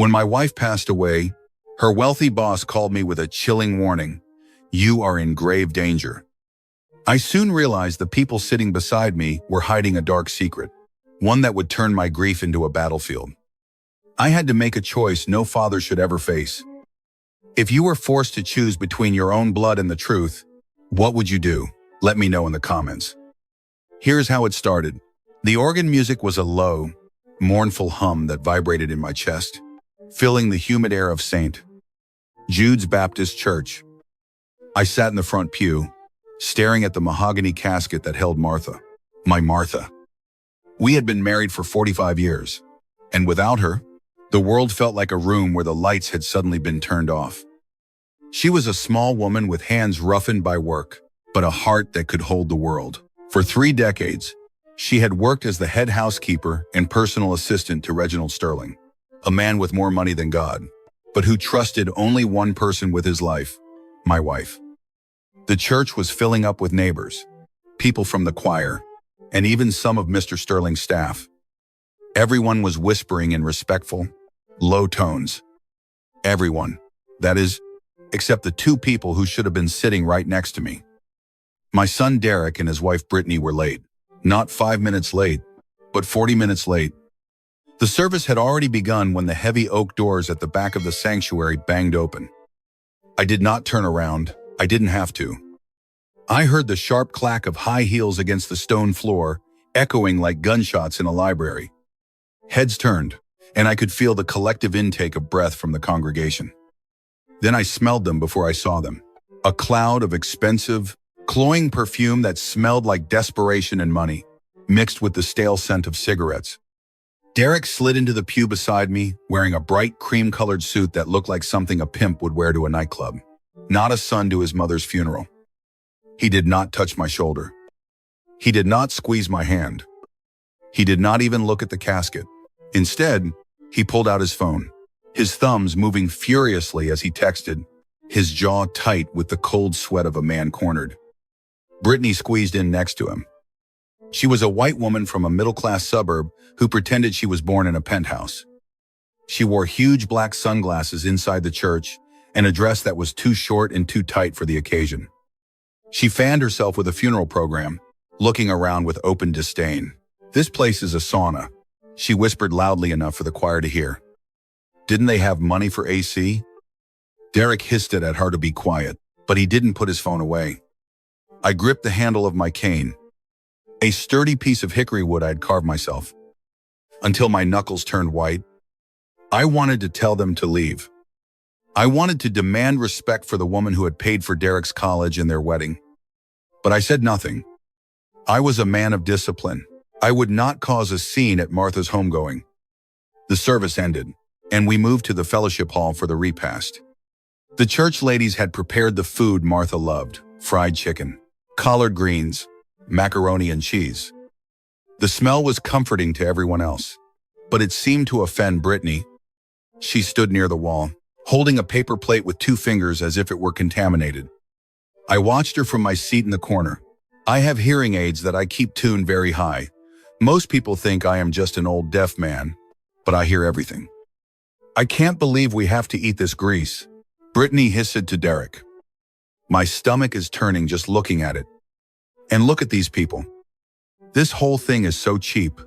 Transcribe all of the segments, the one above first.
When my wife passed away, her wealthy boss called me with a chilling warning: "You are in grave danger." I soon realized the people sitting beside me were hiding a dark secret, one that would turn my grief into a battlefield. I had to make a choice no father should ever face. If you were forced to choose between your own blood and the truth, what would you do? Let me know in the comments. Here's how it started. The organ music was a low, mournful hum that vibrated in my chest, filling the humid air of St. Jude's Baptist Church. I sat in the front pew, staring at the mahogany casket that held Martha, my Martha. We had been married for 45 years, and without her, the world felt like a room where the lights had suddenly been turned off. She was a small woman with hands roughened by work, but a heart that could hold the world. For 3 decades, she had worked as the head housekeeper and personal assistant to Reginald Sterling, a man with more money than God, but who trusted only one person with his life: my wife. The church was filling up with neighbors, people from the choir, and even some of Mr. Sterling's staff. Everyone was whispering in respectful, low tones. Everyone, that is, except the 2 people who should have been sitting right next to me. My son Derek and his wife Brittany were late. Not 5 minutes late, but 40 minutes late. The service had already begun when the heavy oak doors at the back of the sanctuary banged open. I did not turn around. I didn't have to. I heard the sharp clack of high heels against the stone floor, echoing like gunshots in a library. Heads turned, and I could feel the collective intake of breath from the congregation. Then I smelled them before I saw them. A cloud of expensive, cloying perfume that smelled like desperation and money, mixed with the stale scent of cigarettes. Derek slid into the pew beside me, wearing a bright cream-colored suit that looked like something a pimp would wear to a nightclub, not a son to his mother's funeral. He did not touch my shoulder. He did not squeeze my hand. He did not even look at the casket. Instead, he pulled out his phone, his thumbs moving furiously as he texted, his jaw tight with the cold sweat of a man cornered. Brittany squeezed in next to him. She was a white woman from a middle-class suburb who pretended she was born in a penthouse. She wore huge black sunglasses inside the church and a dress that was too short and too tight for the occasion. She fanned herself with a funeral program, looking around with open disdain. "This place is a sauna," she whispered loudly enough for the choir to hear. "Didn't they have money for AC?" Derek hissed at her to be quiet, but he didn't put his phone away. I gripped the handle of my cane, a sturdy piece of hickory wood I had carved myself, until my knuckles turned white. I wanted to tell them to leave. I wanted to demand respect for the woman who had paid for Derek's college and their wedding. But I said nothing. I was a man of discipline. I would not cause a scene at Martha's homegoing. The service ended, and we moved to the fellowship hall for the repast. The church ladies had prepared the food Martha loved: fried chicken, collard greens, macaroni and cheese. The smell was comforting to everyone else, but it seemed to offend Brittany. She stood near the wall, holding a paper plate with 2 fingers as if it were contaminated. I watched her from my seat in the corner. I have hearing aids that I keep tuned very high. Most people think I am just an old deaf man, but I hear everything. "I can't believe we have to eat this grease," Brittany hissed to Derek. My stomach is turning just looking at it. And look at these people. This whole thing is so cheap.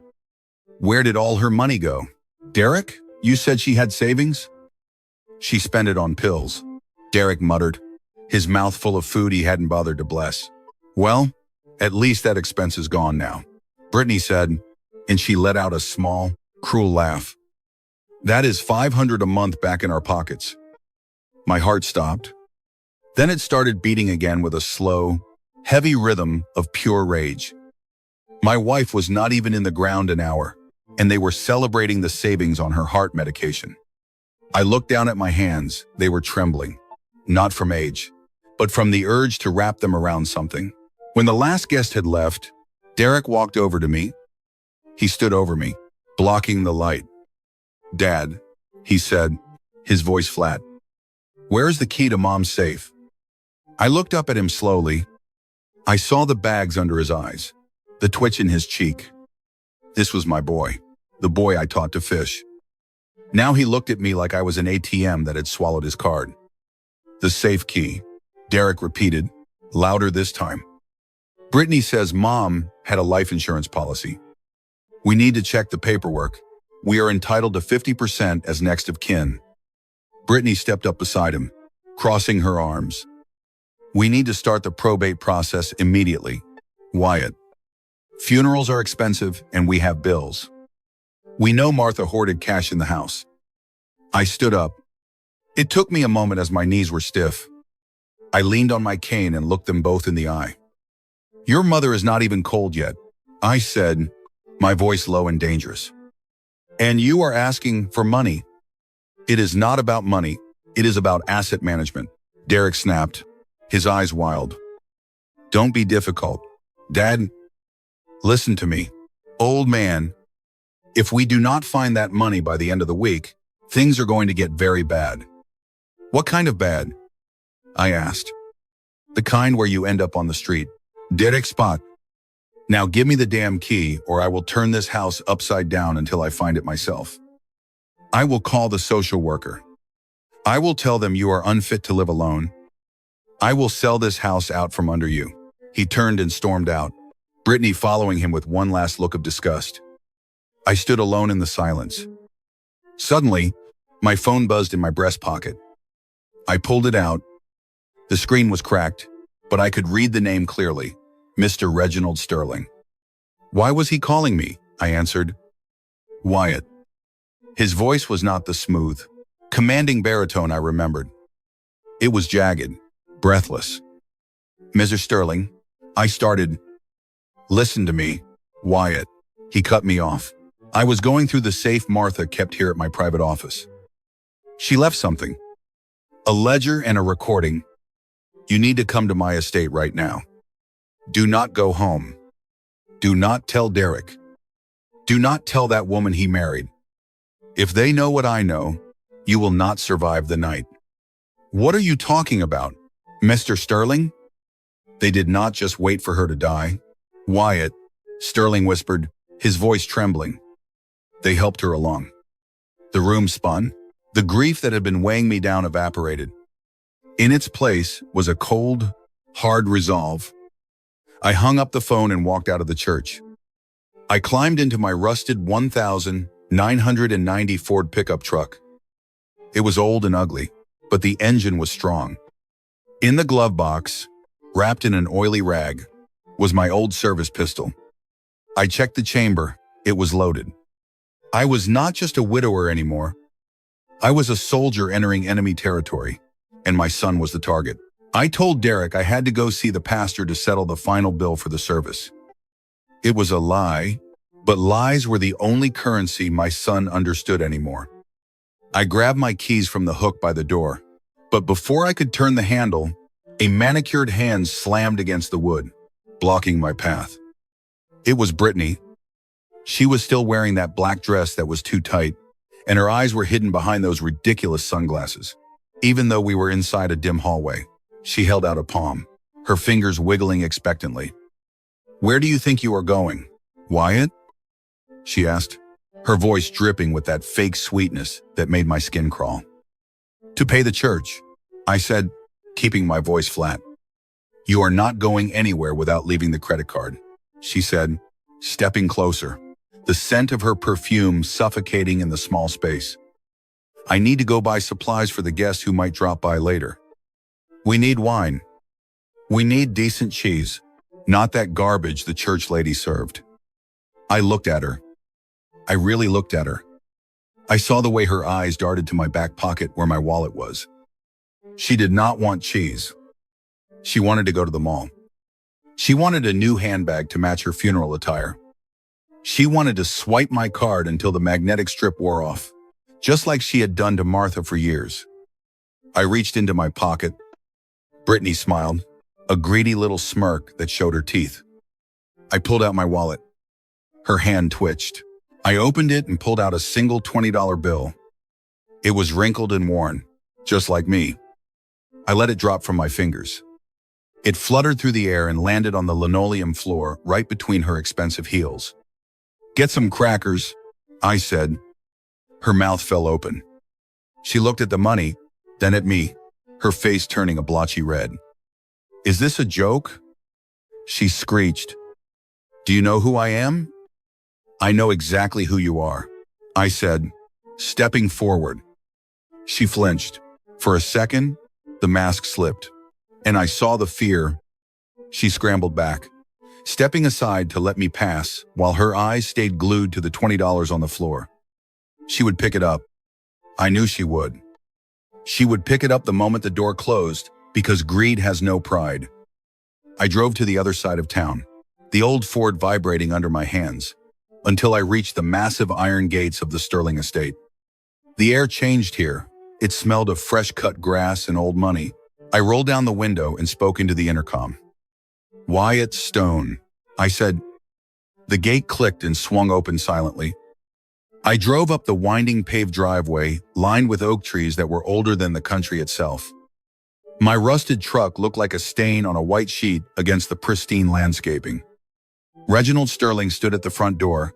Where did all her money go? "Derek, you said she had savings?" "She spent it on pills," Derek muttered, his mouth full of food he hadn't bothered to bless. "Well, at least that expense is gone now," Brittany said, and she let out a small, cruel laugh. "That is $500 a month back in our pockets." My heart stopped. Then it started beating again with a slow, heavy rhythm of pure rage. My wife was not even in the ground an hour, and they were celebrating the savings on her heart medication. I looked down at my hands. They were trembling, not from age, but from the urge to wrap them around something. When the last guest had left, Derek walked over to me. He stood over me, blocking the light. "Dad," he said, his voice flat, "where's the key to Mom's safe?" I looked up at him slowly. I saw the bags under his eyes, the twitch in his cheek. This was my boy, the boy I taught to fish. Now he looked at me like I was an ATM that had swallowed his card. The safe key, Derek repeated, louder this time. Brittany says Mom had a life insurance policy. We need to check the paperwork. We are entitled to 50% as next of kin. Brittany stepped up beside him, crossing her arms. We need to start the probate process immediately. Wyatt. Funerals are expensive and we have bills. We know Martha hoarded cash in the house. I stood up. It took me a moment as my knees were stiff. I leaned on my cane and looked them both in the eye. Your mother is not even cold yet, I said, my voice low and dangerous. And you are asking for money. It is not about money. It is about asset management. Derek snapped, his eyes wild. Don't be difficult. Dad, listen to me. Old man, if we do not find that money by the end of the week, things are going to get very bad. What kind of bad? I asked. The kind where you end up on the street. Derek spot. Now give me the damn key or I will turn this house upside down until I find it myself. I will call the social worker. I will tell them you are unfit to live alone. I will sell this house out from under you. He turned and stormed out, Brittany following him with one last look of disgust. I stood alone in the silence. Suddenly, my phone buzzed in my breast pocket. I pulled it out. The screen was cracked, but I could read the name clearly, Mr. Reginald Sterling. Why was he calling me? I answered. Wyatt. His voice was not the smooth, commanding baritone I remembered. It was jagged, breathless. Mr. Sterling, I started. Listen to me, Wyatt. He cut me off. I was going through the safe Martha kept here at my private office. She left something. A ledger and a recording. You need to come to my estate right now. Do not go home. Do not tell Derek. Do not tell that woman he married. If they know what I know, you will not survive the night. What are you talking about, Mr. Sterling? They did not just wait for her to die. Wyatt, Sterling whispered, his voice trembling. They helped her along. The room spun. The grief that had been weighing me down evaporated. In its place was a cold, hard resolve. I hung up the phone and walked out of the church. I climbed into my rusted 1990 Ford pickup truck. It was old and ugly, but the engine was strong. In the glove box, wrapped in an oily rag, was my old service pistol. I checked the chamber. It was loaded. I was not just a widower anymore. I was a soldier entering enemy territory, and my son was the target. I told Derek I had to go see the pastor to settle the final bill for the service. It was a lie, but lies were the only currency my son understood anymore. I grabbed my keys from the hook by the door, but before I could turn the handle, a manicured hand slammed against the wood, blocking my path. It was Brittany. She was still wearing that black dress that was too tight, and her eyes were hidden behind those ridiculous sunglasses. Even though we were inside a dim hallway, she held out a palm, her fingers wiggling expectantly. Where do you think you are going, Wyatt? She asked, her voice dripping with that fake sweetness that made my skin crawl. To pay the church, I said, keeping my voice flat. You are not going anywhere without leaving the credit card, she said, stepping closer, the scent of her perfume suffocating in the small space. I need to go buy supplies for the guests who might drop by later. We need wine. We need decent cheese, not that garbage the church lady served. I looked at her. I really looked at her. I saw the way her eyes darted to my back pocket where my wallet was. She did not want cheese. She wanted to go to the mall. She wanted a new handbag to match her funeral attire. She wanted to swipe my card until the magnetic strip wore off, just like she had done to Martha for years. I reached into my pocket. Brittany smiled, a greedy little smirk that showed her teeth. I pulled out my wallet. Her hand twitched. I opened it and pulled out a single $20 bill. It was wrinkled and worn, just like me. I let it drop from my fingers. It fluttered through the air and landed on the linoleum floor right between her expensive heels. Get some crackers, I said. Her mouth fell open. She looked at the money, then at me, her face turning a blotchy red. "Is this a joke?" She screeched. "Do you know who I am?" "I know exactly who you are," I said, stepping forward. She flinched. For a second, the mask slipped, and I saw the fear. She scrambled back, stepping aside to let me pass while her eyes stayed glued to the $20 on the floor. She would pick it up. I knew she would. She would pick it up the moment the door closed, because greed has no pride. I drove to the other side of town, the old Ford vibrating under my hands, until I reached the massive iron gates of the Sterling estate. The air changed here. It smelled of fresh-cut grass and old money. I rolled down the window and spoke into the intercom. "Wyatt Stone," I said. The gate clicked and swung open silently. I drove up the winding paved driveway, lined with oak trees that were older than the country itself. My rusted truck looked like a stain on a white sheet against the pristine landscaping. Reginald Sterling stood at the front door.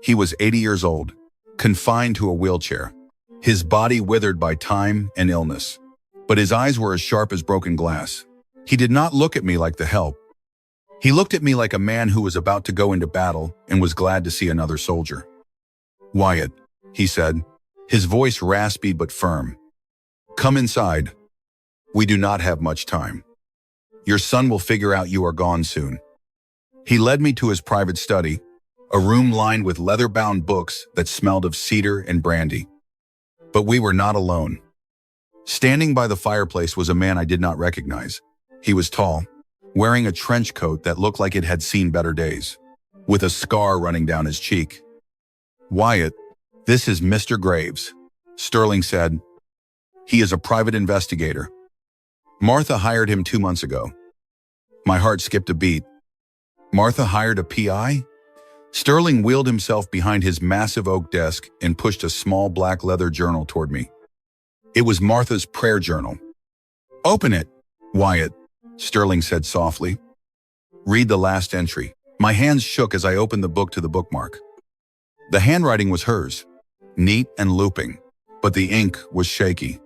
He was 80 years old, confined to a wheelchair, his body withered by time and illness. But his eyes were as sharp as broken glass. He did not look at me like the help. He looked at me like a man who was about to go into battle and was glad to see another soldier. "Wyatt," he said, his voice raspy but firm. "Come inside. We do not have much time. Your son will figure out you are gone soon." He led me to his private study, a room lined with leather-bound books that smelled of cedar and brandy. But we were not alone. Standing by the fireplace was a man I did not recognize. He was tall, wearing a trench coat that looked like it had seen better days, with a scar running down his cheek. "Wyatt, this is Mr. Graves," Sterling said. "He is a private investigator. Martha hired him 2 months ago." My heart skipped a beat. Martha hired a PI? Sterling wheeled himself behind his massive oak desk and pushed a small black leather journal toward me. It was Martha's prayer journal. "Open it, Wyatt," Sterling said softly. "Read the last entry." My hands shook as I opened the book to the bookmark. The handwriting was hers, neat and looping, but the ink was shaky.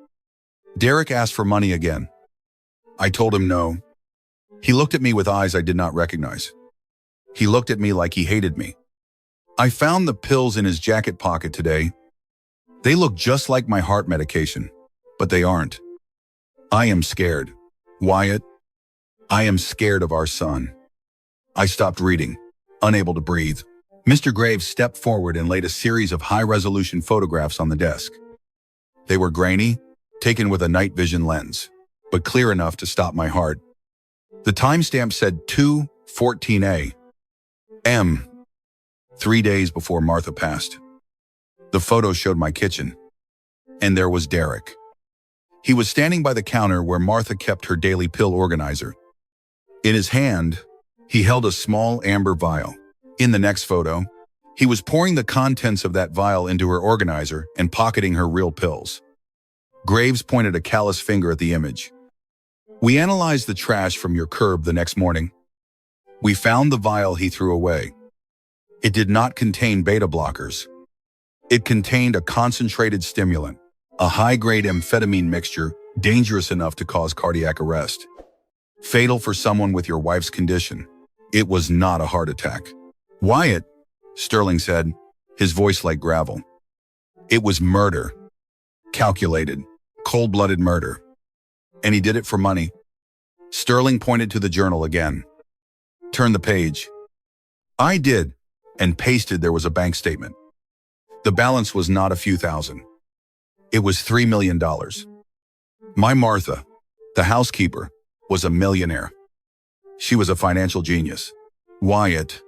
"Derek asked for money again." I told him no. He looked at me with eyes I did not recognize. He looked at me like he hated me. "I found the pills in his jacket pocket today. They look just like my heart medication, but they aren't. I am scared. Wyatt, I am scared of our son." I stopped reading, unable to breathe. Mr. Graves stepped forward and laid a series of high-resolution photographs on the desk. They were grainy, taken with a night vision lens, but clear enough to stop my heart. The timestamp said 2:14 a.m., 3 days before Martha passed. The photo showed my kitchen, and there was Derek. He was standing by the counter where Martha kept her daily pill organizer. In his hand, he held a small amber vial. In the next photo, he was pouring the contents of that vial into her organizer and pocketing her real pills. Graves pointed a callous finger at the image. "We analyzed the trash from your curb the next morning. We found the vial he threw away. It did not contain beta blockers. It contained a concentrated stimulant, a high-grade amphetamine mixture dangerous enough to cause cardiac arrest. Fatal for someone with your wife's condition. It was not a heart attack." "Wyatt," Sterling said, his voice like gravel. "It was murder. Calculated, cold-blooded murder. And he did it for money." Sterling pointed to the journal again. "Turn the page." I did, and pasted there was a bank statement. The balance was not a few thousand. It was $3 million. My Martha, the housekeeper, was a millionaire. She was a financial genius. "Wyatt,"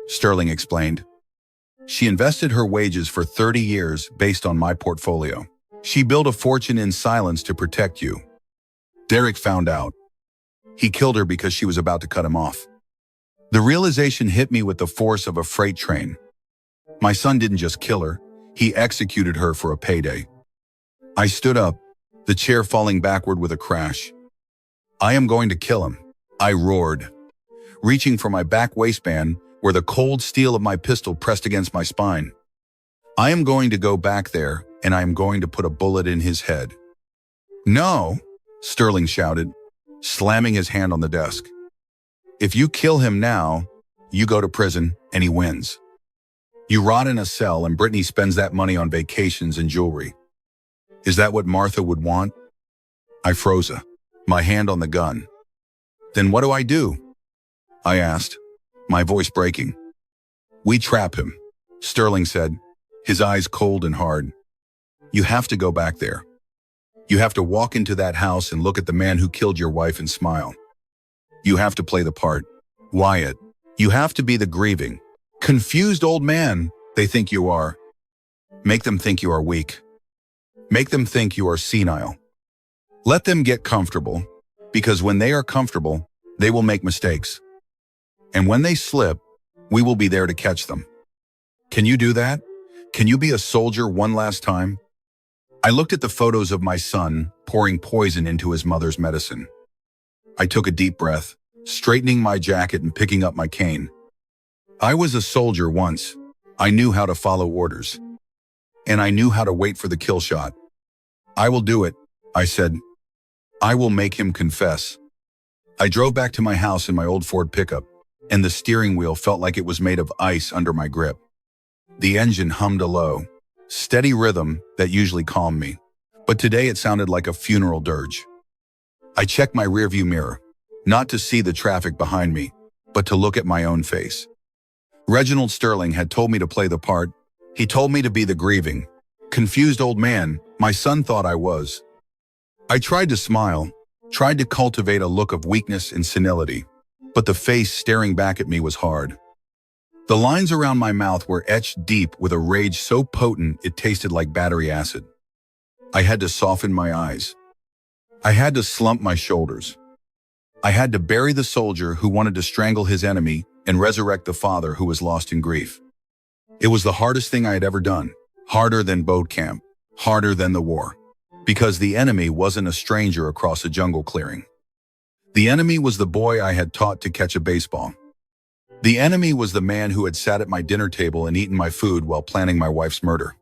Sterling explained. "She invested her wages for 30 years based on my portfolio. She built a fortune in silence to protect you. Derek found out. He killed her because she was about to cut him off." The realization hit me with the force of a freight train. My son didn't just kill her, he executed her for a payday. I stood up, the chair falling backward with a crash. "I am going to kill him," I roared, reaching for my back waistband where the cold steel of my pistol pressed against my spine. I am going to go back there and I am going to put a bullet in his head." "No," Sterling shouted, slamming his hand on the desk. "If you kill him now, you go to prison and he wins. You rot in a cell and Brittany spends that money on vacations and jewelry. Is that what Martha would want?" I froze, my hand on the gun. "Then what do I do?" I asked, my voice breaking. "We trap him," Sterling said, his eyes cold and hard. "You have to go back there. You have to walk into that house and look at the man who killed your wife and smile. You have to play the part. Wyatt, you have to be the grieving, confused old man they think you are. Make them think you are weak. Make them think you are senile. Let them get comfortable, because when they are comfortable, they will make mistakes. And when they slip, we will be there to catch them. Can you do that? Can you be a soldier one last time?" I looked at the photos of my son pouring poison into his mother's medicine. I took a deep breath, straightening my jacket and picking up my cane. I was a soldier once. I knew how to follow orders. And I knew how to wait for the kill shot. "I will do it," I said. "I will make him confess." I drove back to my house in my old Ford pickup, and the steering wheel felt like it was made of ice under my grip. The engine hummed a low, steady rhythm that usually calmed me, but today it sounded like a funeral dirge. I checked my rearview mirror, not to see the traffic behind me, but to look at my own face. Reginald Sterling had told me to play the part. He told me to be the grieving, confused old man my son thought I was. I tried to smile, tried to cultivate a look of weakness and senility, but the face staring back at me was hard. The lines around my mouth were etched deep with a rage so potent it tasted like battery acid. I had to soften my eyes. I had to slump my shoulders. I had to bury the soldier who wanted to strangle his enemy and resurrect the father who was lost in grief. It was the hardest thing I had ever done, harder than boat camp, harder than the war, because the enemy wasn't a stranger across a jungle clearing. The enemy was the boy I had taught to catch a baseball. The enemy was the man who had sat at my dinner table and eaten my food while planning my wife's murder.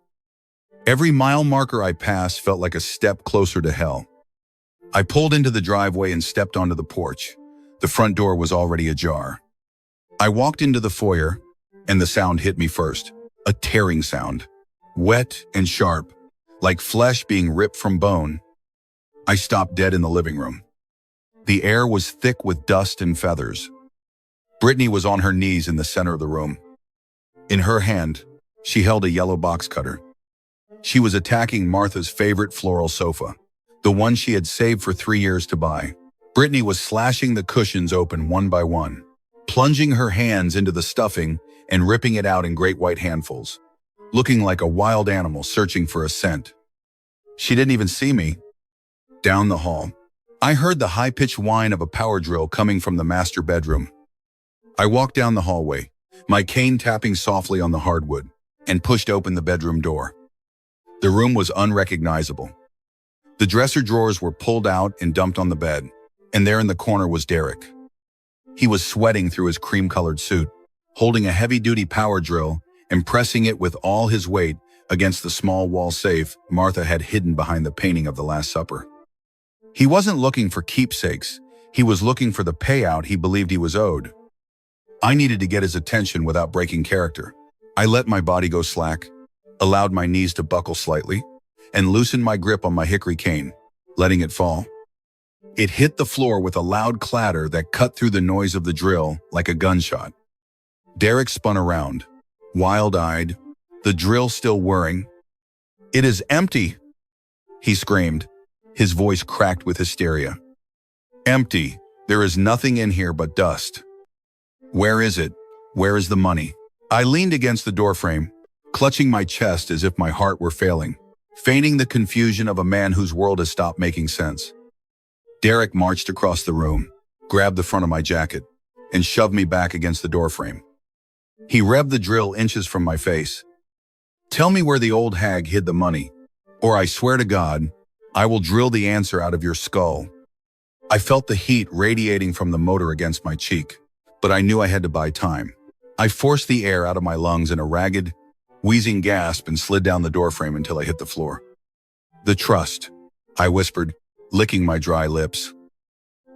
Every mile marker I passed felt like a step closer to hell. I pulled into the driveway and stepped onto the porch. The front door was already ajar. I walked into the foyer, and the sound hit me first. A tearing sound, wet and sharp, like flesh being ripped from bone. I stopped dead in the living room. The air was thick with dust and feathers. Brittany was on her knees in the center of the room. In her hand, she held a yellow box cutter. She was attacking Martha's favorite floral sofa, the one she had saved for 3 years to buy. Brittany was slashing the cushions open one by one, plunging her hands into the stuffing and ripping it out in great white handfuls, looking like a wild animal searching for a scent. She didn't even see me. Down the hall, I heard the high-pitched whine of a power drill coming from the master bedroom. I walked down the hallway, my cane tapping softly on the hardwood, and pushed open the bedroom door. The room was unrecognizable. The dresser drawers were pulled out and dumped on the bed, and there in the corner was Derek. He was sweating through his cream-colored suit, holding a heavy-duty power drill and pressing it with all his weight against the small wall safe Martha had hidden behind the painting of the Last Supper. He wasn't looking for keepsakes. He was looking for the payout he believed he was owed. I needed to get his attention without breaking character. I let my body go slack, allowed my knees to buckle slightly, and loosened my grip on my hickory cane, letting it fall. It hit the floor with a loud clatter that cut through the noise of the drill like a gunshot. Derek spun around, wild-eyed, the drill still whirring. "It is empty," he screamed, his voice cracked with hysteria. "Empty. There is nothing in here but dust." "Where is it? Where is the money?" I leaned against the doorframe, clutching my chest as if my heart were failing, feigning the confusion of a man whose world has stopped making sense. Derek marched across the room, grabbed the front of my jacket, and shoved me back against the doorframe. He revved the drill inches from my face. "Tell me where the old hag hid the money, or I swear to God, I will drill the answer out of your skull." I felt the heat radiating from the motor against my cheek, but I knew I had to buy time. I forced the air out of my lungs in a ragged, Wheezing gasped and slid down the doorframe until I hit the floor. The trust, I whispered, licking my dry lips.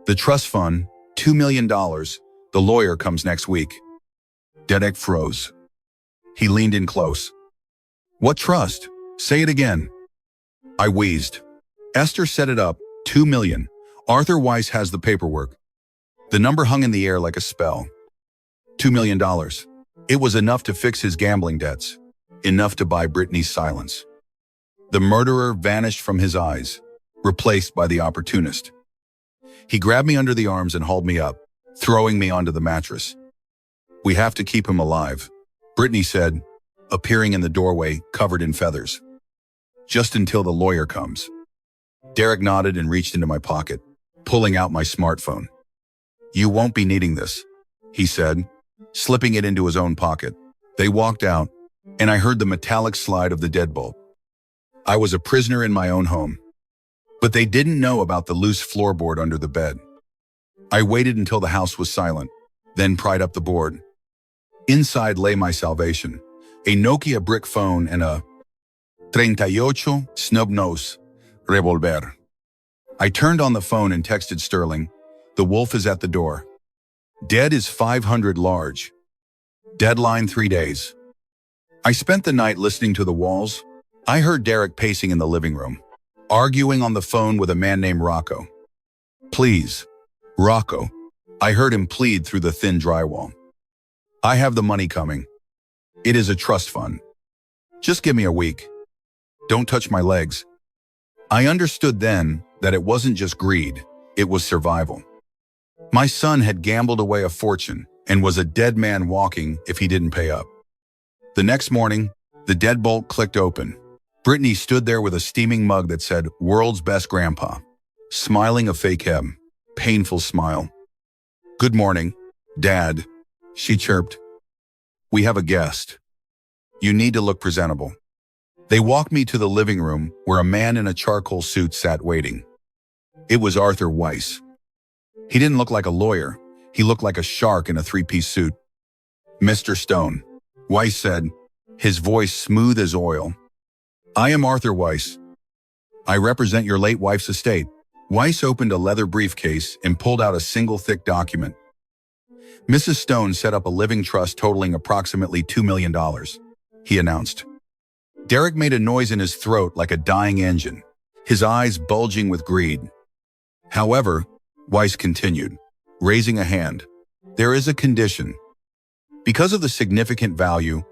The trust fund, $2 million. The lawyer comes next week. Derek froze. He leaned in close. What trust? Say it again. I wheezed. Esther set it up, $2 million. Arthur Weiss has the paperwork. The number hung in the air like a spell. $2 million. It was enough to fix his gambling debts. Enough to buy Brittany's silence. The murderer vanished from his eyes, replaced by the opportunist. He grabbed me under the arms and hauled me up, throwing me onto the mattress. We have to keep him alive, Brittany said, appearing in the doorway covered in feathers. Just until the lawyer comes. Derek nodded and reached into my pocket, pulling out my smartphone. You won't be needing this, he said, slipping it into his own pocket. They walked out, and I heard the metallic slide of the deadbolt. I was a prisoner in my own home. But they didn't know about the loose floorboard under the bed. I waited until the house was silent, then pried up the board. Inside lay my salvation, a Nokia brick phone and a 38 snub-nose revolver. I turned on the phone and texted Sterling, the wolf is at the door. Dead is 500 large. Deadline 3 days. I spent the night listening to the walls. I heard Derek pacing in the living room, arguing on the phone with a man named Rocco. Please, Rocco, I heard him plead through the thin drywall. I have the money coming. It is a trust fund. Just give me a week. Don't touch my legs. I understood then that it wasn't just greed, it was survival. My son had gambled away a fortune and was a dead man walking if he didn't pay up. The next morning, the deadbolt clicked open. Brittany stood there with a steaming mug that said, World's Best Grandpa, smiling a fake hem, painful smile. Good morning, Dad, she chirped. We have a guest. You need to look presentable. They walked me to the living room where a man in a charcoal suit sat waiting. It was Arthur Weiss. He didn't look like a lawyer. He looked like a shark in a three-piece suit. Mr. Stone, Weiss said, his voice smooth as oil. I am Arthur Weiss. I represent your late wife's estate. Weiss opened a leather briefcase and pulled out a single thick document. Mrs. Stone set up a living trust totaling approximately $2 million, he announced. Derek made a noise in his throat like a dying engine, his eyes bulging with greed. However, Weiss continued, raising a hand. There is a condition. Because of the significant value,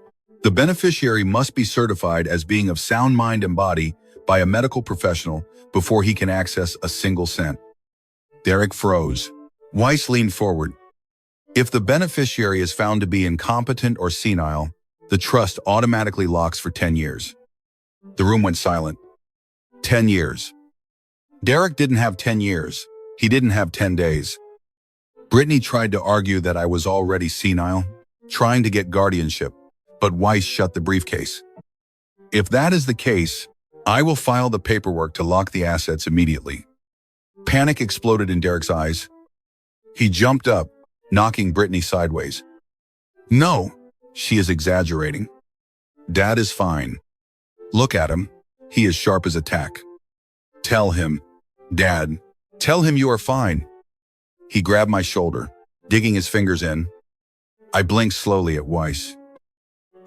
the beneficiary must be certified as being of sound mind and body by a medical professional before he can access a single cent. Derek froze. Weiss leaned forward. If the beneficiary is found to be incompetent or senile, the trust automatically locks for 10 years. The room went silent. 10 years. Derek didn't have 10 years. He didn't have 10 days. Brittany tried to argue that I was already senile, trying to get guardianship, but Weiss shut the briefcase. If that is the case, I will file the paperwork to lock the assets immediately. Panic exploded in Derek's eyes. He jumped up, knocking Brittany sideways. No, she is exaggerating. Dad is fine. Look at him. He is sharp as a tack. Tell him, Dad, tell him you are fine. He grabbed my shoulder, digging his fingers in. I blinked slowly at Weiss.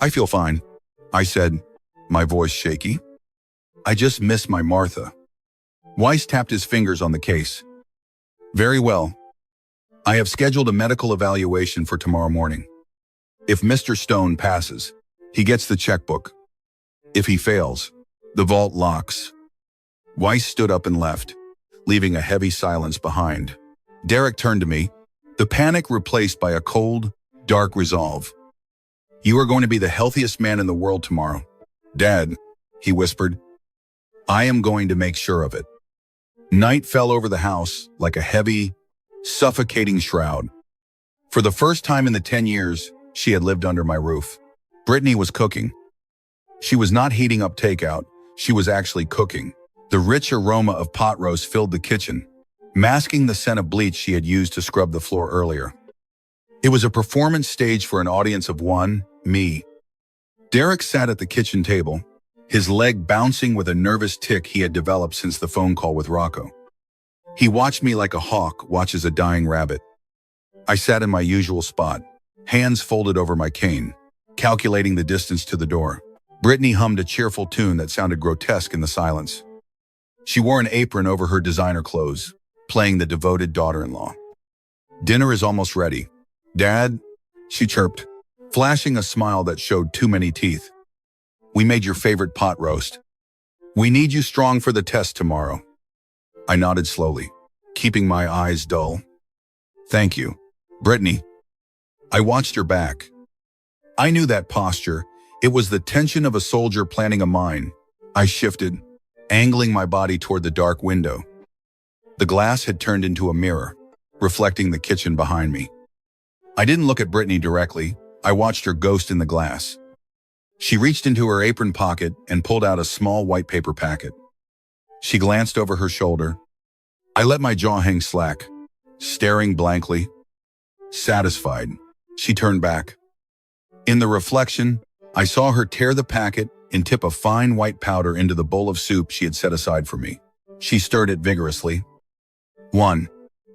I feel fine, I said, my voice shaky. I just miss my Martha. Weiss tapped his fingers on the case. Very well. I have scheduled a medical evaluation for tomorrow morning. If Mr. Stone passes, he gets the checkbook. If he fails, the vault locks. Weiss stood up and left, leaving a heavy silence behind. Derek turned to me, the panic replaced by a cold, dark resolve. You are going to be the healthiest man in the world tomorrow. Dad, he whispered. I am going to make sure of it. Night fell over the house like a heavy, suffocating shroud. For the first time in the 10 years she had lived under my roof, Brittany was cooking. She was not heating up takeout, she was actually cooking. The rich aroma of pot roast filled the kitchen, masking the scent of bleach she had used to scrub the floor earlier. It was a performance stage for an audience of one, me. Derek sat at the kitchen table, his leg bouncing with a nervous tic he had developed since the phone call with Rocco. He watched me like a hawk watches a dying rabbit. I sat in my usual spot, hands folded over my cane, calculating the distance to the door. Brittany hummed a cheerful tune that sounded grotesque in the silence. She wore an apron over her designer clothes, playing the devoted daughter-in-law. "Dinner is almost ready. Dad," she chirped, flashing a smile that showed too many teeth. "We made your favorite pot roast. We need you strong for the test tomorrow." I nodded slowly, keeping my eyes dull. "Thank you, Brittany." I watched her back. I knew that posture. It was the tension of a soldier planning a mine. I shifted, angling my body toward the dark window. The glass had turned into a mirror, reflecting the kitchen behind me. I didn't look at Brittany directly. I watched her ghost in the glass. She reached into her apron pocket and pulled out a small white paper packet. She glanced over her shoulder. I let my jaw hang slack, staring blankly. Satisfied, she turned back. In the reflection, I saw her tear the packet and tip a fine white powder into the bowl of soup she had set aside for me. She stirred it vigorously. 1,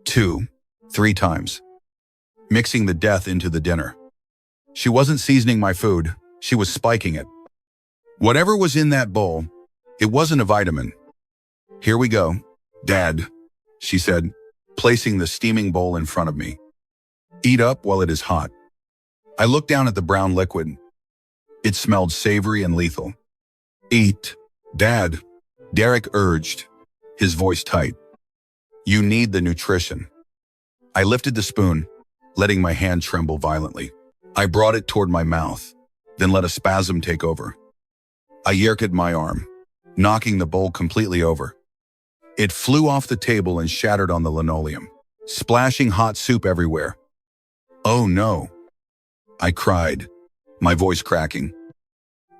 2, 3 times, mixing the death into the dinner. She wasn't seasoning my food, she was spiking it. Whatever was in that bowl, it wasn't a vitamin. "Here we go, Dad," she said, placing the steaming bowl in front of me. "Eat up while it is hot." I looked down at the brown liquid. It smelled savory and lethal. "Eat, Dad," Derek urged, his voice tight. "You need the nutrition." I lifted the spoon, letting my hand tremble violently. I brought it toward my mouth, then let a spasm take over. I yerked my arm, knocking the bowl completely over. It flew off the table and shattered on the linoleum, splashing hot soup everywhere. "Oh no," I cried, my voice cracking.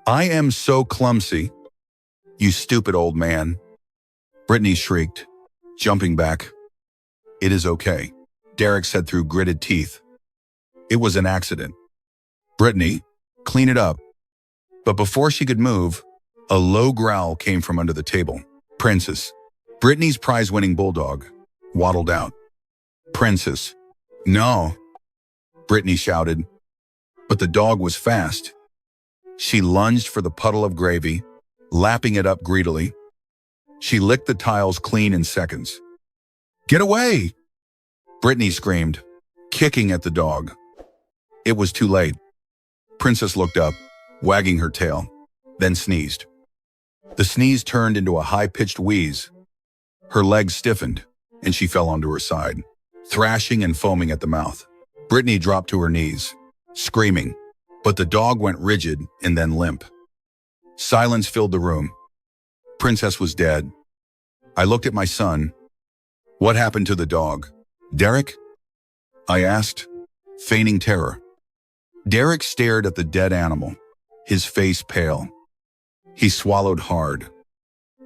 "I am so clumsy." "You stupid old man," Brittany shrieked, jumping back. "It is okay," Derek said through gritted teeth. "It was an accident." "Brittany, clean it up." But before she could move, a low growl came from under the table. Princess, Brittany's prize-winning bulldog, waddled out. "Princess, no," Brittany shouted. But the dog was fast. She lunged for the puddle of gravy, lapping it up greedily. She licked the tiles clean in seconds. "Get away!" Brittany screamed, kicking at the dog. It was too late. Princess looked up, wagging her tail, then sneezed. The sneeze turned into a high-pitched wheeze. Her legs stiffened, and she fell onto her side, thrashing and foaming at the mouth. Brittany dropped to her knees, screaming, but the dog went rigid and then limp. Silence filled the room. Princess was dead. I looked at my son. "What happened to the dog, Derek?" I asked, feigning terror. Derek stared at the dead animal, his face pale. He swallowed hard.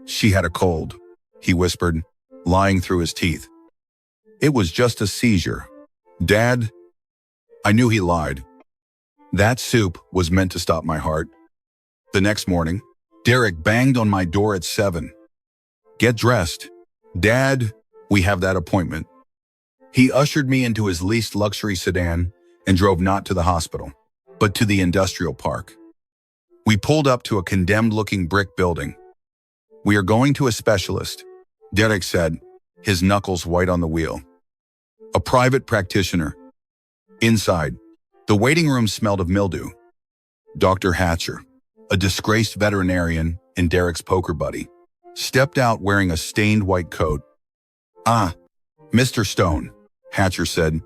"She had a cold," he whispered, lying through his teeth. "It was just a seizure, Dad." I knew he lied. That soup was meant to stop my heart. The next morning, Derek banged on my door at 7. "Get dressed. Dad, we have that appointment." He ushered me into his leased luxury sedan and drove not to the hospital, but to the industrial park. We pulled up to a condemned-looking brick building. "We are going to a specialist," Derek said, his knuckles white on the wheel. "A private practitioner." Inside, the waiting room smelled of mildew. Dr. Hatcher, a disgraced veterinarian and Derek's poker buddy, stepped out wearing a stained white coat. "Ah, Mr. Stone," Hatcher said,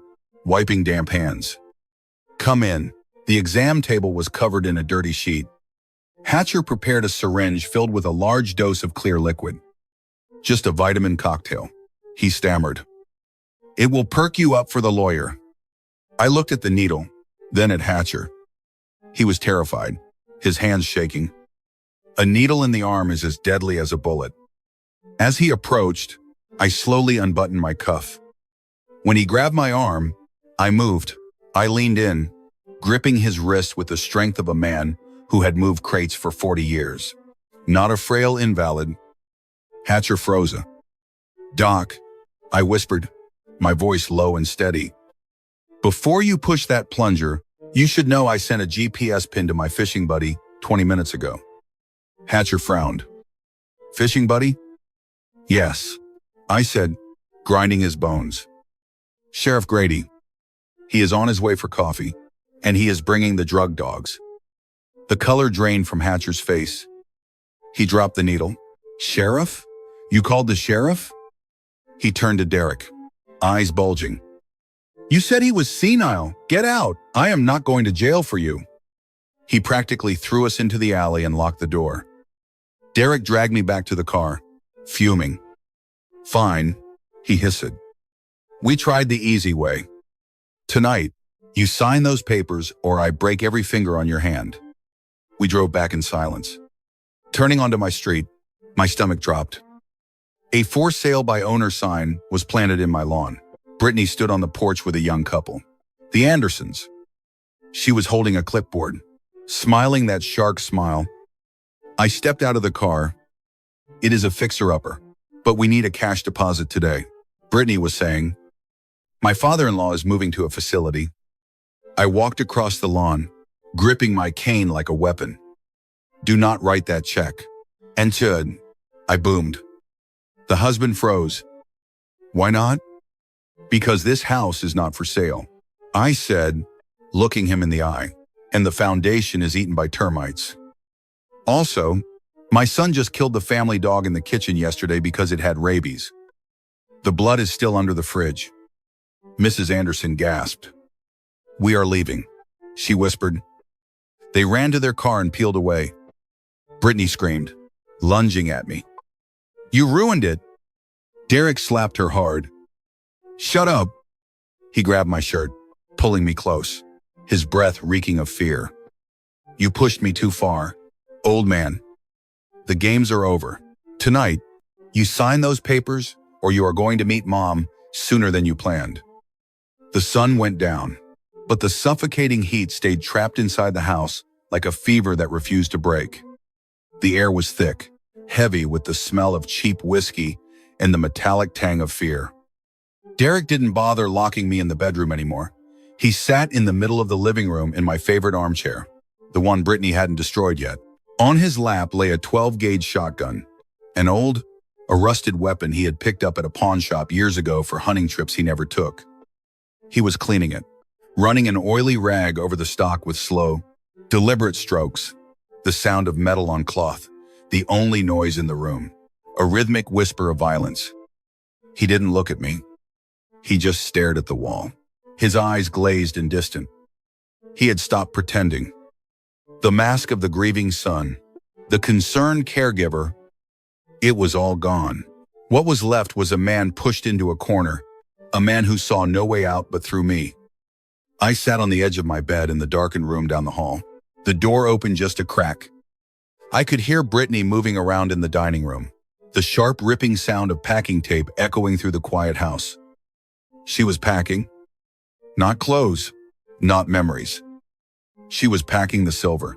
wiping damp hands. "Come in." The exam table was covered in a dirty sheet. Hatcher prepared a syringe filled with a large dose of clear liquid. "Just a vitamin cocktail," he stammered. "It will perk you up for the lawyer." I looked at the needle, then at Hatcher. He was terrified, his hands shaking. A needle in the arm is as deadly as a bullet. As he approached, I slowly unbuttoned my cuff. When he grabbed my arm, I moved. I leaned in, gripping his wrist with the strength of a man who had moved crates for 40 years. Not a frail invalid. Hatcher froze. "Doc," I whispered, my voice low and steady. "Before you push that plunger, you should know I sent a GPS pin to my fishing buddy 20 minutes ago." Hatcher frowned. "Fishing buddy?" "Yes," I said, grinding his bones. "Sheriff Grady. He is on his way for coffee, and he is bringing the drug dogs." The color drained from Hatcher's face. He dropped the needle. "Sheriff? You called the sheriff?" He turned to Derek, eyes bulging. "You said he was senile. Get out. I am not going to jail for you." He practically threw us into the alley and locked the door. Derek dragged me back to the car, fuming. "Fine," he hissed. "We tried the easy way. Tonight, you sign those papers or I break every finger on your hand." We drove back in silence. Turning onto my street, my stomach dropped. A "for sale by owner" sign was planted in my lawn. Brittany stood on the porch with a young couple, the Andersons. She was holding a clipboard, smiling that shark smile. I stepped out of the car. "It is a fixer-upper, but we need a cash deposit today," Brittany was saying. "My father-in-law is moving to a facility." I walked across the lawn, gripping my cane like a weapon. "Do not write that check." "And should," I boomed. The husband froze. "Why not?" "Because this house is not for sale," I said, looking him in the eye, "and the foundation is eaten by termites. Also, my son just killed the family dog in the kitchen yesterday because it had rabies. The blood is still under the fridge." Mrs. Anderson gasped. "We are leaving," she whispered. They ran to their car and peeled away. Brittany screamed, lunging at me. "You ruined it." Derek slapped her hard. "Shut up." He grabbed my shirt, pulling me close, his breath reeking of fear. "You pushed me too far, old man. The games are over. Tonight, you sign those papers or you are going to meet Mom sooner than you planned." The sun went down, but the suffocating heat stayed trapped inside the house like a fever that refused to break. The air was thick, heavy with the smell of cheap whiskey and the metallic tang of fear. Derek didn't bother locking me in the bedroom anymore. He sat in the middle of the living room in my favorite armchair, the one Brittany hadn't destroyed yet. On his lap lay a 12-gauge shotgun, an old, a rusted weapon he had picked up at a pawn shop years ago for hunting trips he never took. He was cleaning it, running an oily rag over the stock with slow, deliberate strokes, the sound of metal on cloth, the only noise in the room, a rhythmic whisper of violence. He didn't look at me. He just stared at the wall, his eyes glazed and distant. He had stopped pretending. The mask of the grieving son, the concerned caregiver, it was all gone. What was left was a man pushed into a corner, a man who saw no way out but through me. I sat on the edge of my bed in the darkened room down the hall. The door opened just a crack. I could hear Brittany moving around in the dining room, the sharp ripping sound of packing tape echoing through the quiet house. She was packing. Not clothes, not memories. She was packing the silver.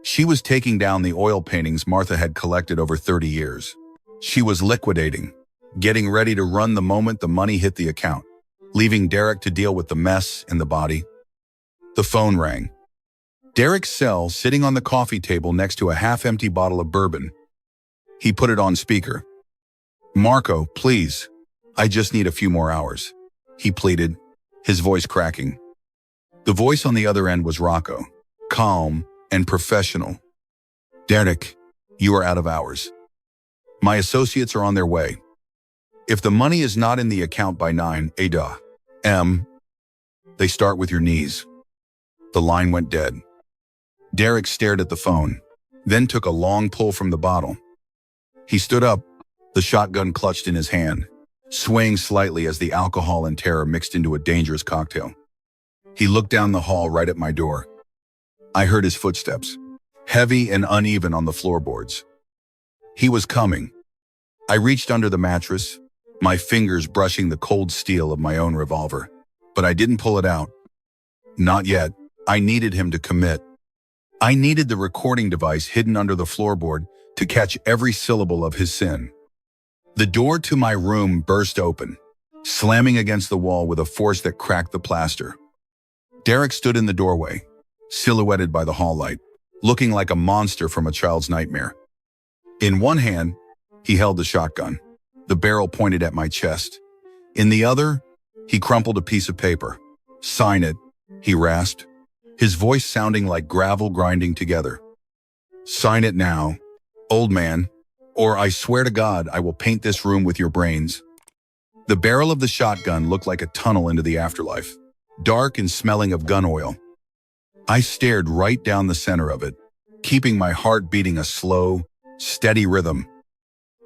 She was taking down the oil paintings Martha had collected over 30 years. She was liquidating, getting ready to run the moment the money hit the account, leaving Derek to deal with the mess and the body. The phone rang. Derek's cell sitting on the coffee table next to a half-empty bottle of bourbon. He put it on speaker. "Marco, please. I just need a few more hours," he pleaded, his voice cracking. The voice on the other end was Rocco, calm and professional. "Derek, you are out of hours. My associates are on their way. If the money is not in the account by 9 a.m., they start with your knees." The line went dead. Derek stared at the phone, then took a long pull from the bottle. He stood up, the shotgun clutched in his hand, swaying slightly as the alcohol and terror mixed into a dangerous cocktail. He looked down the hall right at my door. I heard his footsteps, heavy and uneven on the floorboards. He was coming. I reached under the mattress, my fingers brushing the cold steel of my own revolver, but I didn't pull it out. Not yet. I needed him to commit. I needed the recording device hidden under the floorboard to catch every syllable of his sin. The door to my room burst open, slamming against the wall with a force that cracked the plaster. Derek stood in the doorway, silhouetted by the hall light, looking like a monster from a child's nightmare. In one hand, he held the shotgun, the barrel pointed at my chest. In the other, he crumpled a piece of paper. "Sign it," he rasped, his voice sounding like gravel grinding together. "Sign it now, old man, or I swear to God I will paint this room with your brains." The barrel of the shotgun looked like a tunnel into the afterlife, dark and smelling of gun oil. I stared right down the center of it, keeping my heart beating a slow, steady rhythm.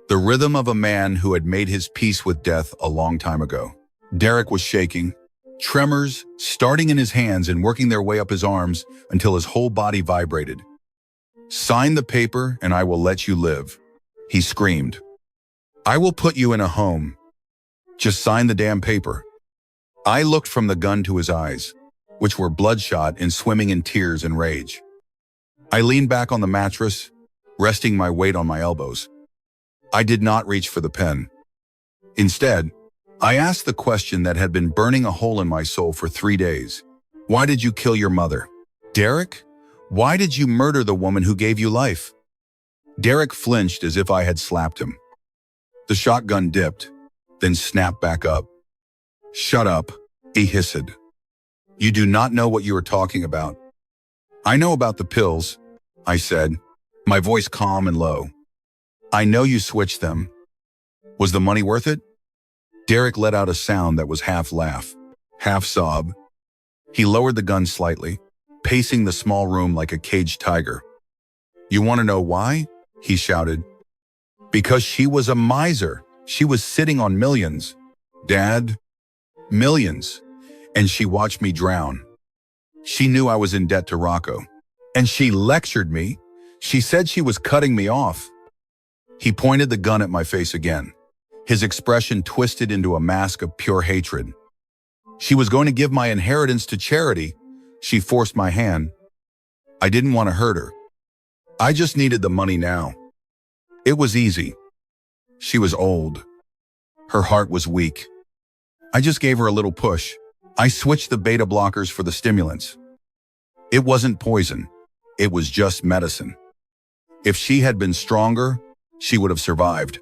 The rhythm of a man who had made his peace with death a long time ago. Derek was shaking, tremors starting in his hands and working their way up his arms until his whole body vibrated. "Sign the paper and I will let you live," he screamed. "I will put you in a home. Just sign the damn paper." I looked from the gun to his eyes, which were bloodshot and swimming in tears and rage. I leaned back on the mattress, resting my weight on my elbows. I did not reach for the pen. Instead, I asked the question that had been burning a hole in my soul for 3 days. "Why did you kill your mother? Derek, why did you murder the woman who gave you life?" Derek flinched as if I had slapped him. The shotgun dipped, then snapped back up. "Shut up," he hissed. "You do not know what you are talking about." "I know about the pills," I said, my voice calm and low. "I know you switched them. Was the money worth it?" Derek let out a sound that was half laugh, half sob. He lowered the gun slightly, pacing the small room like a caged tiger. "You want to know why?" he shouted. "Because she was a miser. She was sitting on millions. Dad, millions. And she watched me drown. She knew I was in debt to Rocco. And she lectured me. She said she was cutting me off." He pointed the gun at my face again, his expression twisted into a mask of pure hatred. "She was going to give my inheritance to charity. She forced my hand. I didn't want to hurt her. I just needed the money now. It was easy. She was old. Her heart was weak. I just gave her a little push. I switched the beta blockers for the stimulants. It wasn't poison. It was just medicine. If she had been stronger, she would have survived.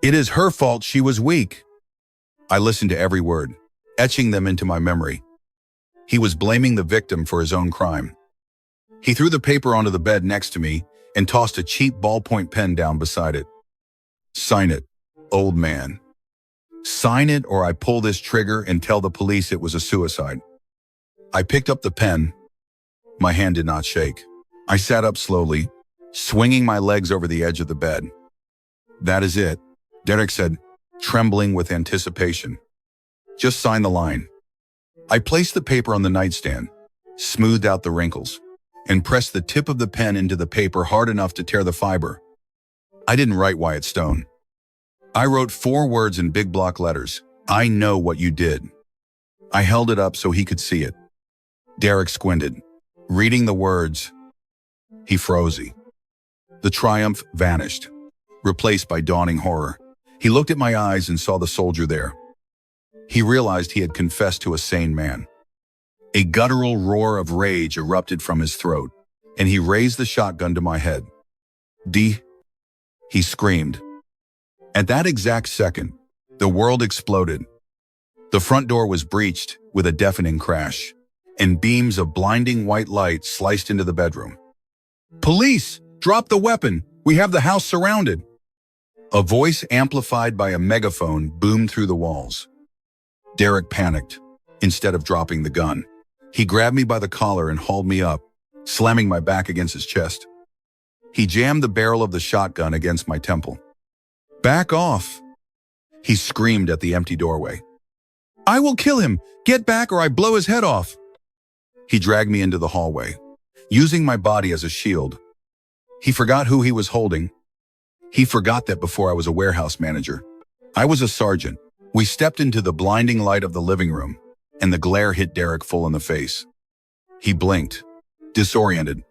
It is her fault she was weak." I listened to every word, etching them into my memory. He was blaming the victim for his own crime. He threw the paper onto the bed next to me and tossed a cheap ballpoint pen down beside it. "Sign it, old man. Sign it or I pull this trigger and tell the police it was a suicide." I picked up the pen. My hand did not shake. I sat up slowly, swinging my legs over the edge of the bed. "That is it," Derek said, trembling with anticipation. "Just sign the line." I placed the paper on the nightstand, smoothed out the wrinkles, and pressed the tip of the pen into the paper hard enough to tear the fiber. I didn't write Wyatt Stone. I wrote 4 words in big block letters. "I know what you did." I held it up so he could see it. Derek squinted, reading the words. He froze. The triumph vanished, replaced by dawning horror. He looked at my eyes and saw the soldier there. He realized he had confessed to a sane man. A guttural roar of rage erupted from his throat, and he raised the shotgun to my head. "D," he screamed. At that exact second, the world exploded. The front door was breached with a deafening crash, and beams of blinding white light sliced into the bedroom. "Police! Drop the weapon! We have the house surrounded!" A voice amplified by a megaphone boomed through the walls. Derek panicked. Instead of dropping the gun, he grabbed me by the collar and hauled me up, slamming my back against his chest. He jammed the barrel of the shotgun against my temple. "Back off!" he screamed at the empty doorway. "I will kill him! Get back or I blow his head off!" He dragged me into the hallway, using my body as a shield. He forgot who he was holding. He forgot that before I was a warehouse manager, I was a sergeant. We stepped into the blinding light of the living room, and the glare hit Derek full in the face. He blinked, disoriented,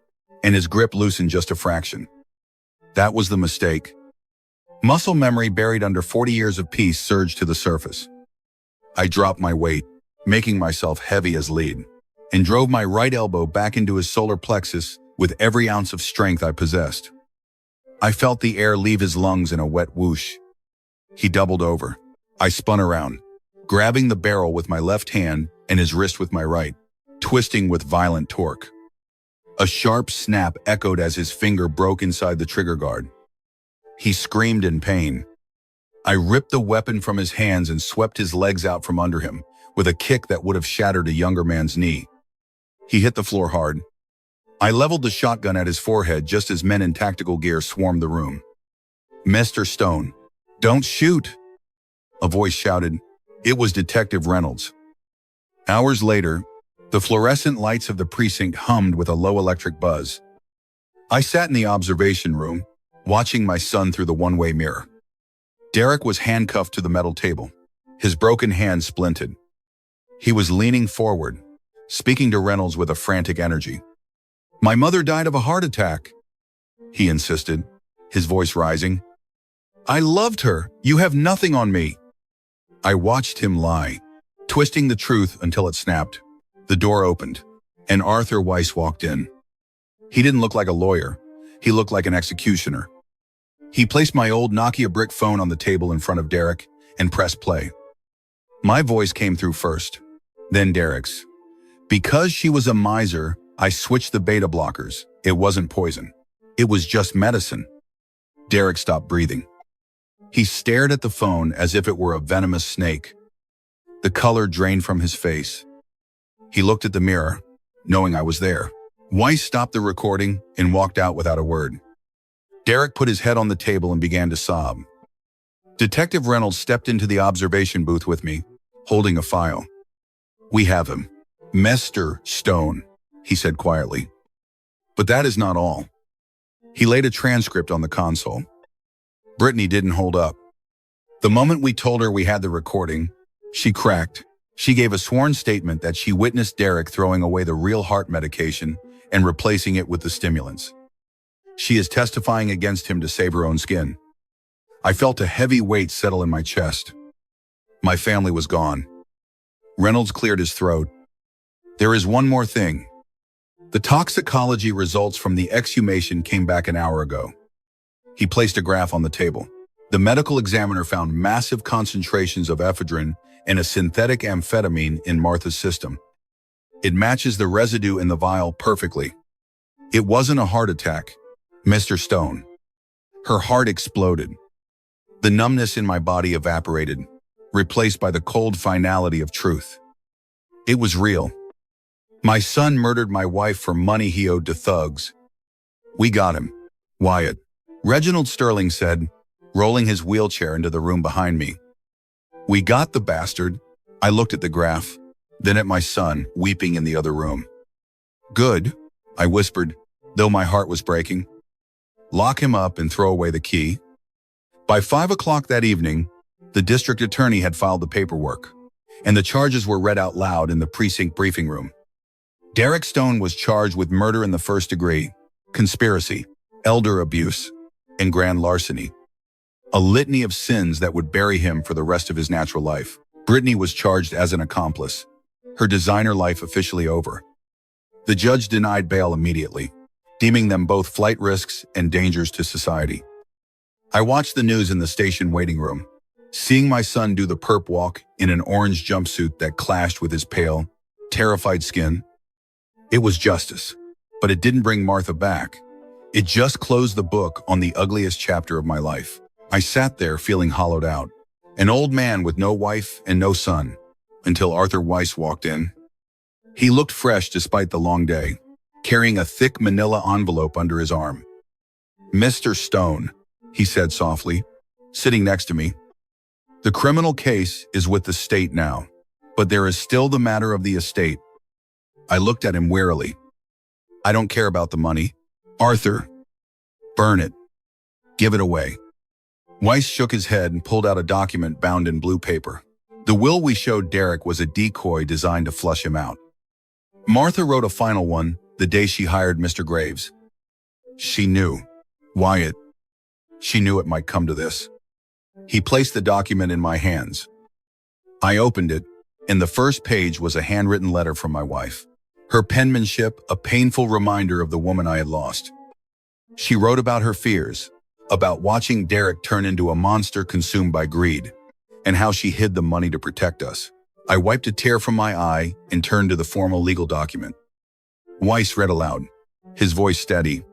and his grip loosened just a fraction. That was the mistake. Muscle memory buried under 40 years of peace surged to the surface. I dropped my weight, making myself heavy as lead, and drove my right elbow back into his solar plexus with every ounce of strength I possessed. I felt the air leave his lungs in a wet whoosh. He doubled over. I spun around, grabbing the barrel with my left hand and his wrist with my right, twisting with violent torque. A sharp snap echoed as his finger broke inside the trigger guard. He screamed in pain. I ripped the weapon from his hands and swept his legs out from under him with a kick that would have shattered a younger man's knee. He hit the floor hard. I leveled the shotgun at his forehead just as men in tactical gear swarmed the room. "Mr. Stone, don't shoot!" a voice shouted. It was Detective Reynolds. Hours later, the fluorescent lights of the precinct hummed with a low electric buzz. I sat in the observation room, watching my son through the one-way mirror. Derek was handcuffed to the metal table, his broken hand splinted. He was leaning forward, speaking to Reynolds with a frantic energy. "My mother died of a heart attack," he insisted, his voice rising. "I loved her. You have nothing on me." I watched him lie, twisting the truth until it snapped. The door opened, and Arthur Weiss walked in. He didn't look like a lawyer. He looked like an executioner. He placed my old Nokia brick phone on the table in front of Derek and pressed play. My voice came through first, then Derek's. Because she was a miser, I switched the beta blockers. It wasn't poison. It was just medicine. Derek stopped breathing. He stared at the phone as if it were a venomous snake. The color drained from his face. He looked at the mirror, knowing I was there. Weiss stopped the recording and walked out without a word. Derek put his head on the table and began to sob. Detective Reynolds stepped into the observation booth with me, holding a file. "We have him. Mr. Stone," he said quietly. "But that is not all." He laid a transcript on the console. Brittany didn't hold up. The moment we told her we had the recording, she cracked. She gave a sworn statement that she witnessed Derek throwing away the real heart medication and replacing it with the stimulants. She is testifying against him to save her own skin. I felt a heavy weight settle in my chest. My family was gone. Reynolds cleared his throat. "There is one more thing. The toxicology results from the exhumation came back an hour ago." He placed a graph on the table. The medical examiner found massive concentrations of ephedrine and a synthetic amphetamine in Martha's system. It matches the residue in the vial perfectly. It wasn't a heart attack, Mr. Stone. Her heart exploded. The numbness in my body evaporated, replaced by the cold finality of truth. It was real. My son murdered my wife for money he owed to thugs. "We got him, Wyatt," Reginald Sterling said, rolling his wheelchair into the room behind me. "We got the bastard." I looked at the graph, then at my son, weeping in the other room. "Good," I whispered, though my heart was breaking. "Lock him up and throw away the key." By 5 o'clock that evening, the district attorney had filed the paperwork, and the charges were read out loud in the precinct briefing room. Derek Stone was charged with murder in the first degree, conspiracy, elder abuse, and grand larceny. A litany of sins that would bury him for the rest of his natural life. Brittany was charged as an accomplice, her designer life officially over. The judge denied bail immediately, deeming them both flight risks and dangers to society. I watched the news in the station waiting room, seeing my son do the perp walk in an orange jumpsuit that clashed with his pale, terrified skin. It was justice, but it didn't bring Martha back. It just closed the book on the ugliest chapter of my life. I sat there feeling hollowed out, an old man with no wife and no son, until Arthur Weiss walked in. He looked fresh despite the long day, carrying a thick manila envelope under his arm. "Mr. Stone," he said softly, sitting next to me. "The criminal case is with the state now, but there is still the matter of the estate." I looked at him wearily. "I don't care about the money. Arthur, burn it. Give it away." Weiss shook his head and pulled out a document bound in blue paper. The will we showed Derek was a decoy designed to flush him out. Martha wrote a final one the day she hired Mr. Graves. She knew. Wyatt. She knew it might come to this. He placed the document in my hands. I opened it, and the first page was a handwritten letter from my wife. Her penmanship, a painful reminder of the woman I had lost. She wrote about her fears, about watching Derek turn into a monster consumed by greed, and how she hid the money to protect us. I wiped a tear from my eye and turned to the formal legal document. Weiss read aloud, his voice steady.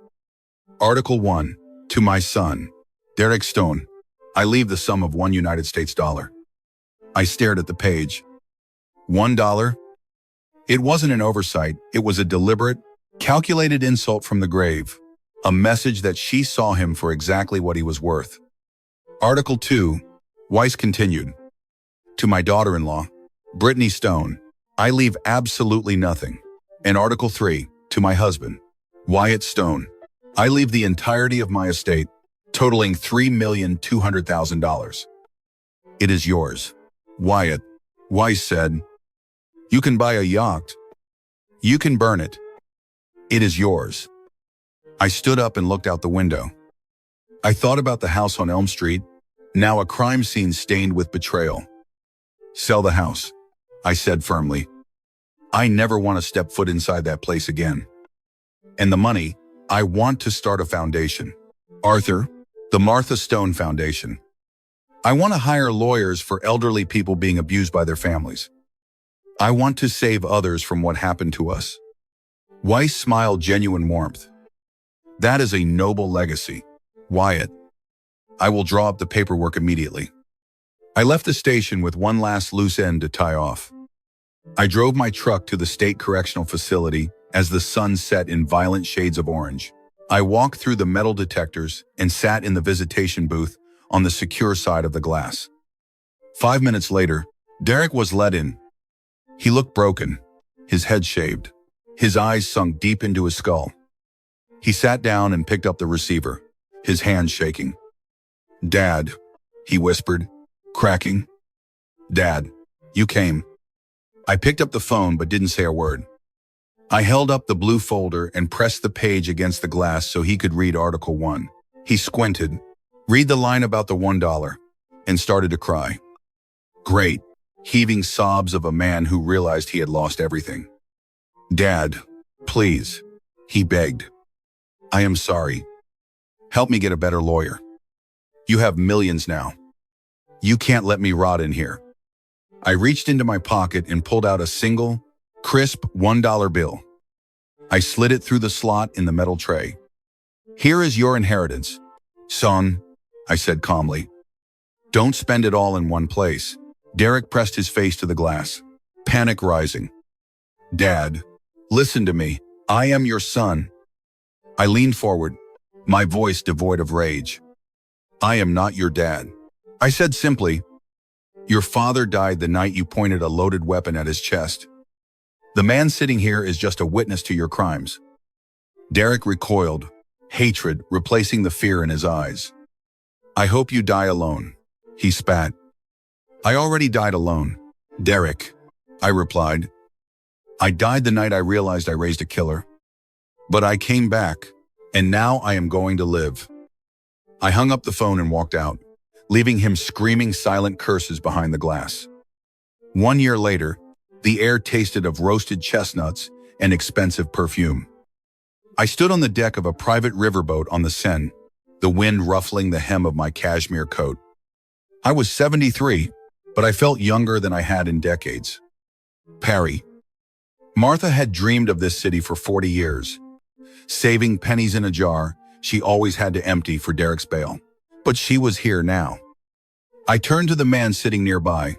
Article 1. To my son, Derek Stone, I leave the sum of $1 US. I stared at the page. $1? It wasn't an oversight, it was a deliberate, calculated insult from the grave, a message that she saw him for exactly what he was worth. Article 2, Weiss continued. To my daughter-in-law, Brittany Stone, I leave absolutely nothing. And Article 3, to my husband, Wyatt Stone, I leave the entirety of my estate, totaling $3,200,000. It is yours, Wyatt, Weiss said. You can buy a yacht. You can burn it. It is yours. I stood up and looked out the window. I thought about the house on Elm Street, now a crime scene stained with betrayal. Sell the house, I said firmly. I never want to step foot inside that place again. And the money, I want to start a foundation. Arthur, the Martha Stone Foundation. I want to hire lawyers for elderly people being abused by their families. I want to save others from what happened to us. Weiss smiled genuine warmth. That is a noble legacy, Wyatt. I will draw up the paperwork immediately. I left the station with one last loose end to tie off. I drove my truck to the state correctional facility as the sun set in violent shades of orange. I walked through the metal detectors and sat in the visitation booth on the secure side of the glass. 5 minutes later, Derek was let in. He looked broken, his head shaved, his eyes sunk deep into his skull. He sat down and picked up the receiver, his hands shaking. Dad, he whispered, cracking. Dad, you came. I picked up the phone but didn't say a word. I held up the blue folder and pressed the page against the glass so he could read Article 1. He squinted, read the line about the $1, and started to cry. Great, heaving sobs of a man who realized he had lost everything. Dad, please, he begged. I am sorry. Help me get a better lawyer. You have millions now. You can't let me rot in here. I reached into my pocket and pulled out a single, crisp $1 bill. I slid it through the slot in the metal tray. Here is your inheritance, son, I said calmly. Don't spend it all in one place. Derek pressed his face to the glass, panic rising. Dad, listen to me. I am your son. I leaned forward, my voice devoid of rage. I am not your dad. I said simply, your father died the night you pointed a loaded weapon at his chest. The man sitting here is just a witness to your crimes. Derek recoiled, hatred replacing the fear in his eyes. I hope you die alone, he spat. I already died alone, Derek, I replied. I died the night I realized I raised a killer. But I came back, and now I am going to live. I hung up the phone and walked out, leaving him screaming silent curses behind the glass. 1 year later, the air tasted of roasted chestnuts and expensive perfume. I stood on the deck of a private riverboat on the Seine, the wind ruffling the hem of my cashmere coat. I was 73, but I felt younger than I had in decades. Paris. Martha had dreamed of this city for 40 years. Saving pennies in a jar, she always had to empty for Derek's bail. But she was here now. I turned to the man sitting nearby.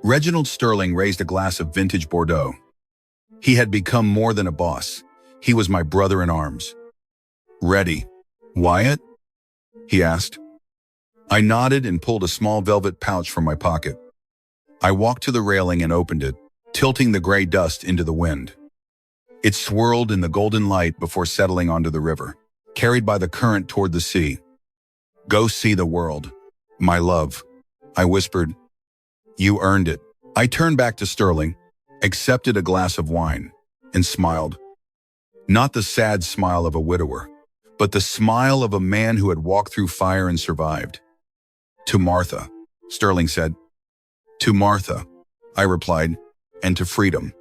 Reginald Sterling raised a glass of vintage Bordeaux. He had become more than a boss. He was my brother in arms. Ready, Wyatt? He asked. I nodded and pulled a small velvet pouch from my pocket. I walked to the railing and opened it, tilting the gray dust into the wind. It swirled in the golden light before settling onto the river, carried by the current toward the sea. Go see the world, my love, I whispered. You earned it. I turned back to Sterling, accepted a glass of wine, and smiled. Not the sad smile of a widower, but the smile of a man who had walked through fire and survived. "To Martha," Sterling said. "To Martha," I replied, "and to freedom."